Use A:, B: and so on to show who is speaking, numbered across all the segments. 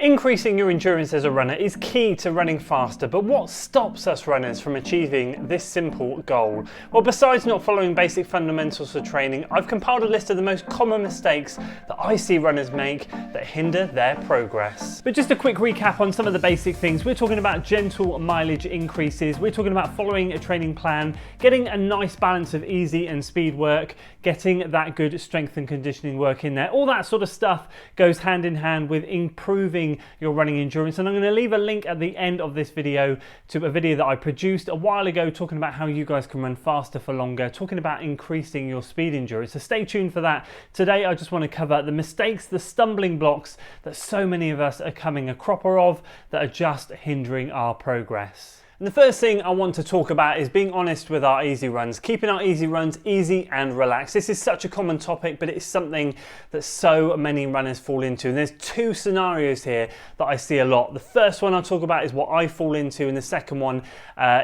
A: Increasing your endurance as a runner is key to running faster, but what stops us runners from achieving this simple goal? Well, besides not following basic fundamentals for training, I've compiled a list of the most common mistakes that I see runners make that hinder their progress. But just a quick recap on some of the basic things. We're talking about gentle mileage increases, we're talking about following a training plan, getting a nice balance of easy and speed work, getting that good strength and conditioning work in there. All that sort of stuff goes hand in hand with improving your running endurance, and I'm going to leave a link at the end of this video to a video that I produced a while ago talking about how you guys can run faster for longer, talking about increasing your speed endurance. So stay tuned for that. Today I just want to cover the mistakes, the stumbling blocks that so many of us are coming a cropper of that are just hindering our progress. And the first thing I want to talk about is being honest with our easy runs, keeping our easy runs easy and relaxed. This is such a common topic, but it's something that so many runners fall into. And there's two scenarios here that I see a lot. The first one I'll talk about is what I fall into, and the second one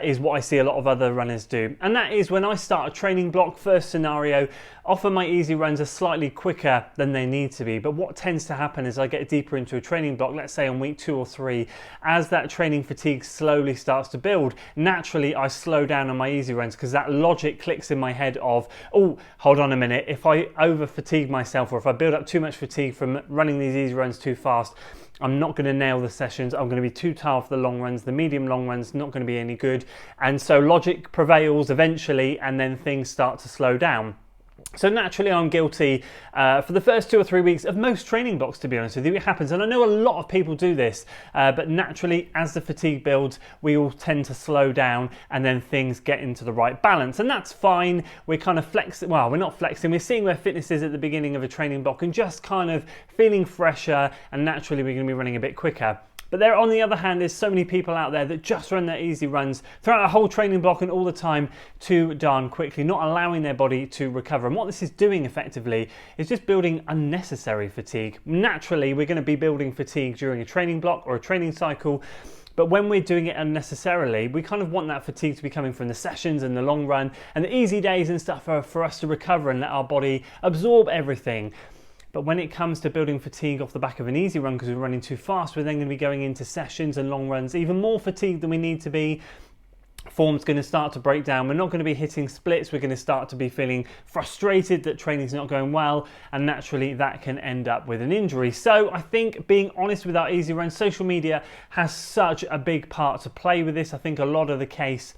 A: is what I see a lot of other runners do. And that is when I start a training block, first scenario, often my easy runs are slightly quicker than they need to be. But what tends to happen is I get deeper into a training block, let's say on week 2 or 3, as that training fatigue slowly starts to build, naturally I slow down on my easy runs because that logic clicks in my head of, oh, hold on a minute, if I over fatigue myself or if I build up too much fatigue from running these easy runs too fast, I'm not going to nail the sessions, I'm going to be too tired for the long runs, the medium long runs not going to be any good. And so logic prevails eventually, and then things start to slow down. So naturally I'm guilty for the first 2 or 3 weeks of most training blocks, to be honest with you. It happens, and I know a lot of people do this, but naturally as the fatigue builds we all tend to slow down and then things get into the right balance, and that's fine. We're kind of flexing, well, we're not flexing, we're seeing where fitness is at the beginning of a training block and just kind of feeling fresher, and naturally we're going to be running a bit quicker. But there, on the other hand, there's so many people out there that just run their easy runs throughout a whole training block and all the time too darn quickly, not allowing their body to recover. And what this is doing effectively is just building unnecessary fatigue. Naturally, we're going to be building fatigue during a training block or a training cycle, but when we're doing it unnecessarily, we kind of want that fatigue to be coming from the sessions and the long run, and the easy days and stuff are for us to recover and let our body absorb everything. But when it comes to building fatigue off the back of an easy run because we're running too fast, we're then going to be going into sessions and long runs even more fatigued than we need to be. Form's going to start to break down. We're not going to be hitting splits. We're going to start to be feeling frustrated that training's not going well, and naturally that can end up with an injury. So I think being honest with our easy runs, social media has such a big part to play with this. I think a lot of the case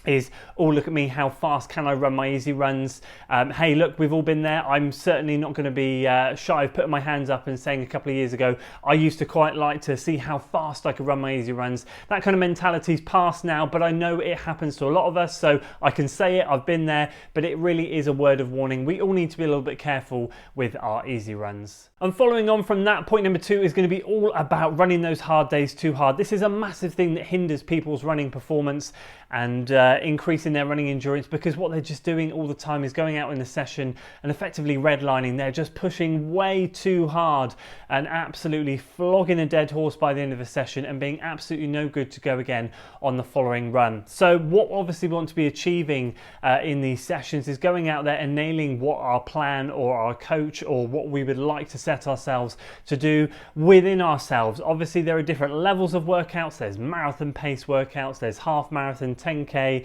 A: is, oh, look at me, how fast can I run my easy runs? Hey, look, we've all been there. I'm certainly not going to be shy of putting my hands up and saying a couple of years ago, I used to quite like to see how fast I could run my easy runs. That kind of mentality's past now, but I know it happens to a lot of us, so I can say it, I've been there, but it really is a word of warning. We all need to be a little bit careful with our easy runs. And following on from that, point number 2 is going to be all about running those hard days too hard. This is a massive thing that hinders people's running performance and increasing their running endurance, because what they're just doing all the time is going out in the session and effectively redlining. They're just pushing way too hard and absolutely flogging a dead horse by the end of a session and being absolutely no good to go again on the following run. So what obviously we want to be achieving in these sessions is going out there and nailing what our plan or our coach or what we would like to set ourselves to do within ourselves. Obviously there are different levels of workouts. There's marathon pace workouts, there's half marathon, 10k,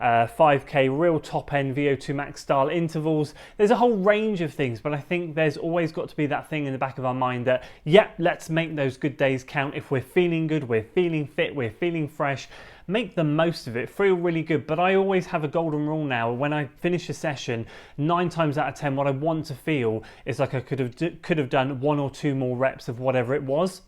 A: 5k, real top end VO2 max style intervals. There's a whole range of things, but I think there's always got to be that thing in the back of our mind that, yeah, let's make those good days count. If we're feeling good, we're feeling fit, we're feeling fresh, make the most of it, feel really good. But I always have a golden rule now. When I finish a session, 9 times out of 10, what I want to feel is like I could have done 1 or 2 more reps of whatever it was.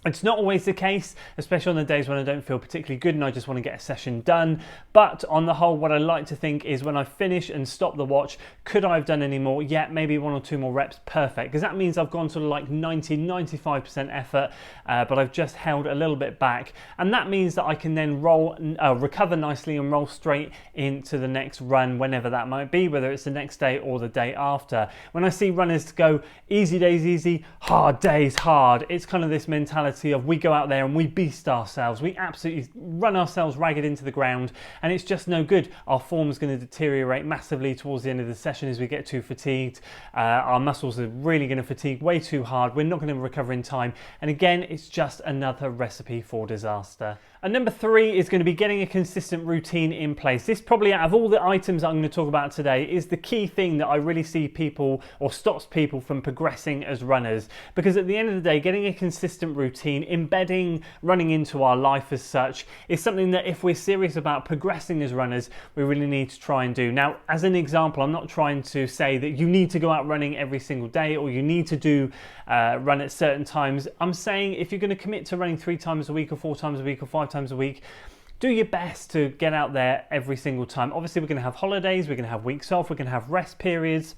A: It's not always the case, especially on the days when I don't feel particularly good and I just want to get a session done. But on the whole, what I like to think is when I finish and stop the watch, could I have done any more? Yeah, maybe 1 or 2 more reps, perfect. Because that means I've gone sort of like 90-95% effort, but I've just held a little bit back. And that means that I can then recover nicely and roll straight into the next run, whenever that might be, whether it's the next day or the day after. When I see runners go easy days easy, hard days hard, it's kind of this mentality mentality of we go out there and we beast ourselves, we absolutely run ourselves ragged into the ground, and it's just no good. Our form's going to deteriorate massively towards the end of the session as we get too fatigued. Our muscles are really going to fatigue way too hard. We're not going to recover in time. And again, it's just another recipe for disaster. And number 3 is going to be getting a consistent routine in place. This probably, out of all the items I'm going to talk about today, is the key thing that I really see people, or stops people from progressing as runners. Because at the end of the day, getting a consistent routine, embedding running into our life as such, is something that if we're serious about progressing as runners, we really need to try and do. Now, as an example, I'm not trying to say that you need to go out running every single day, or you need to do run at certain times. I'm saying if you're going to commit to running 3 times a week, or 4 times a week, or 5 times a week, do your best to get out there every single time. Obviously, we're going to have holidays, we're going to have weeks off, we're going to have rest periods.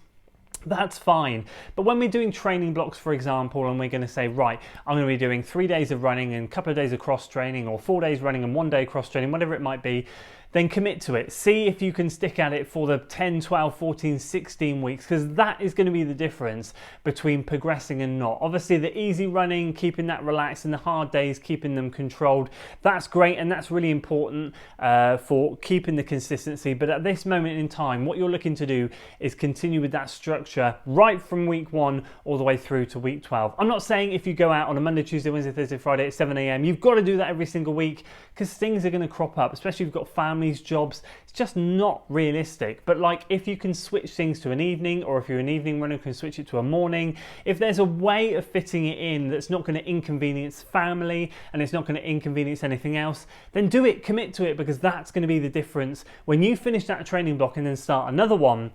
A: That's fine. But when we're doing training blocks, for example, and we're going to say, right, I'm going to be doing 3 days of running and a couple of days of cross training, or 4 days running and 1 day cross training, whatever it might be, then commit to it. See if you can stick at it for the 10, 12, 14, 16 weeks, because that is going to be the difference between progressing and not. Obviously, the easy running, keeping that relaxed, and the hard days, keeping them controlled, that's great, and that's really important for keeping the consistency. But at this moment in time, what you're looking to do is continue with that structure right from week 1 all the way through to week 12. I'm not saying if you go out on a Monday, Tuesday, Wednesday, Thursday, Friday at 7 a.m, you've got to do that every single week, because things are going to crop up, especially if you've got families, jobs. It's just not realistic. But like, if you can switch things to an evening, or if you're an evening runner, you can switch it to a morning. If there's a way of fitting it in that's not going to inconvenience family and it's not going to inconvenience anything else, then do it, commit to it, because that's going to be the difference when you finish that training block and then start another one.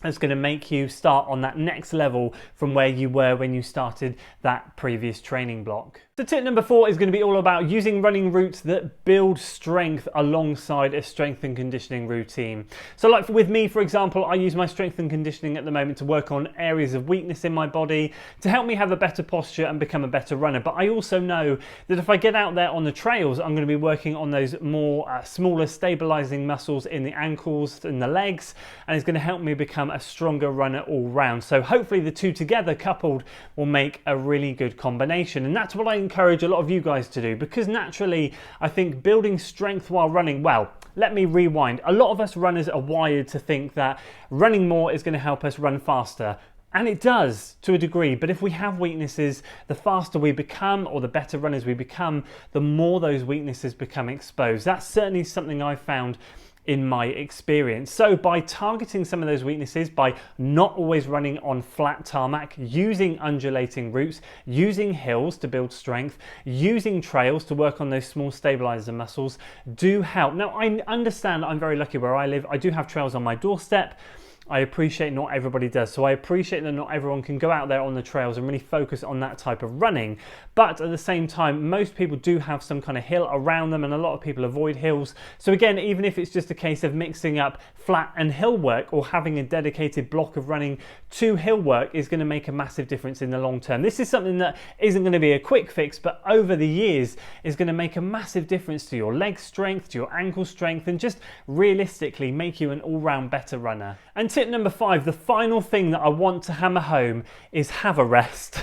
A: That's going to make you start on that next level from where you were when you started that previous training block. So tip number 4 is going to be all about using running routes that build strength alongside a strength and conditioning routine. So like with me, for example, I use my strength and conditioning at the moment to work on areas of weakness in my body to help me have a better posture and become a better runner. But I also know that if I get out there on the trails, I'm going to be working on those more smaller stabilizing muscles in the ankles and the legs, and it's going to help me become a stronger runner all round. So hopefully the two together coupled will make a really good combination, and that's what I encourage a lot of you guys to do, because naturally I think building strength while running, well, let me rewind. A lot of us runners are wired to think that running more is going to help us run faster. And it does to a degree, but if we have weaknesses, the faster we become, or the better runners we become, the more those weaknesses become exposed. That's certainly something I've found in my experience. So by targeting some of those weaknesses, by not always running on flat tarmac, using undulating routes, using hills to build strength, using trails to work on those small stabilizer muscles, do help. Now, I understand I'm very lucky where I live. I do have trails on my doorstep. I appreciate not everybody does. So I appreciate that not everyone can go out there on the trails and really focus on that type of running. But at the same time, most people do have some kind of hill around them, and a lot of people avoid hills. So again, even if it's just a case of mixing up flat and hill work, or having a dedicated block of running to hill work, is going to make a massive difference in the long term. This is something that isn't going to be a quick fix, but over the years is going to make a massive difference to your leg strength, to your ankle strength, and just realistically make you an all-round better runner. And tip number 5, the final thing that I want to hammer home, is have a rest.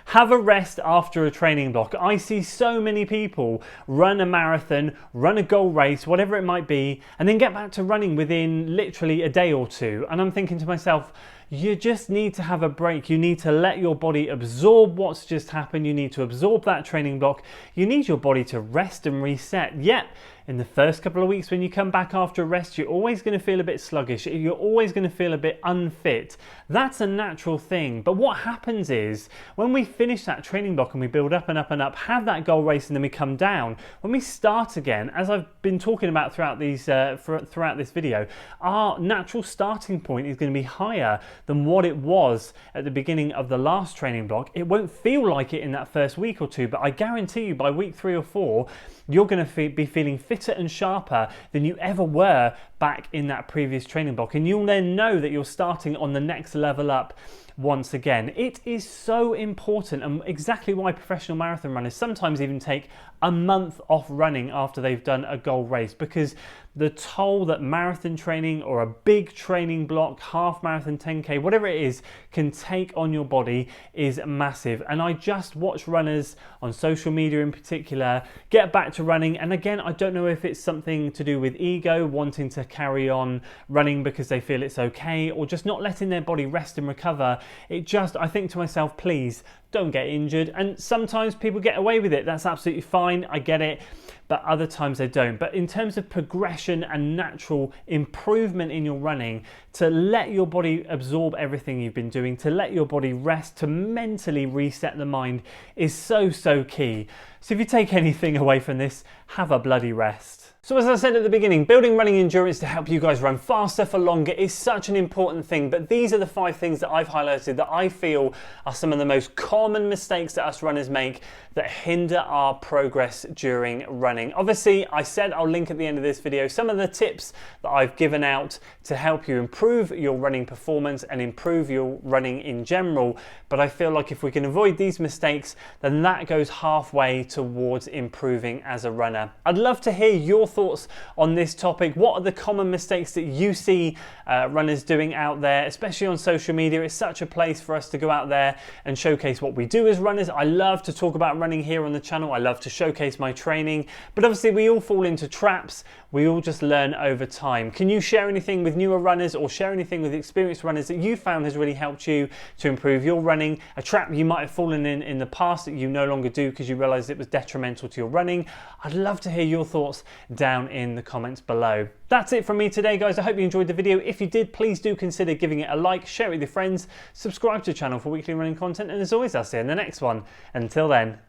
A: Have a rest after a training block. I see so many people run a marathon, run a goal race, whatever it might be, and then get back to running within literally a day or two. And I'm thinking to myself, you just need to have a break. You need to let your body absorb what's just happened. You need to absorb that training block. You need your body to rest and reset. Yet, in the first couple of weeks when you come back after a rest, you're always going to feel a bit sluggish. You're always going to feel a bit unfit. That's a natural thing. But what happens is, when we finish that training block and we build up and up and up, have that goal race, and then we come down, when we start again, as I've been talking about throughout this video, our natural starting point is going to be higher than what it was at the beginning of the last training block. It won't feel like it in that first week or two, but I guarantee you by week 3 or 4, you're going to be feeling fitter and sharper than you ever were back in that previous training block, and you'll then know that you're starting on the next level up once again. It is so important, and exactly why professional marathon runners sometimes even take a month off running after they've done a goal race, because the toll that marathon training or a big training block, half marathon, 10k, whatever it is, can take on your body is massive. And I just watch runners on social media in particular get back to running, and again, I don't know if it's something to do with ego, wanting to carry on running because they feel it's okay, or just not letting their body rest and recover. I think to myself, please don't get injured. And sometimes people get away with it, that's absolutely fine, I get it, but other times they don't. But in terms of progression and natural improvement in your running, to let your body absorb everything you've been doing, to let your body rest, to mentally reset the mind is so key. So if you take anything away from this, have a bloody rest. So as I said at the beginning, building running endurance to help you guys run faster for longer is such an important thing, but these are the 5 things that I've highlighted that I feel are some of the most common mistakes that us runners make that hinder our progress during running. Obviously, I said I'll link at the end of this video some of the tips that I've given out to help you improve your running performance and improve your running in general, but I feel like if we can avoid these mistakes, then that goes halfway towards improving as a runner. I'd love to hear your thoughts on this topic. What are the common mistakes that you see runners doing out there, especially on social media? It's such a place for us to go out there and showcase what we do as runners. I love to talk about running here on the channel. I love to showcase my training, but obviously we all fall into traps. We all just learn over time. Can you share anything with newer runners or share anything with experienced runners that you found has really helped you to improve your running? A trap you might have fallen in the past that you no longer do because you realized it was detrimental to your running? I'd love to hear your thoughts down in the comments below. That's it from me today, guys. I hope you enjoyed the video. If you did, please do consider giving it a like, share it with your friends, subscribe to the channel for weekly running content, and as always, I'll see you in the next one. Until then.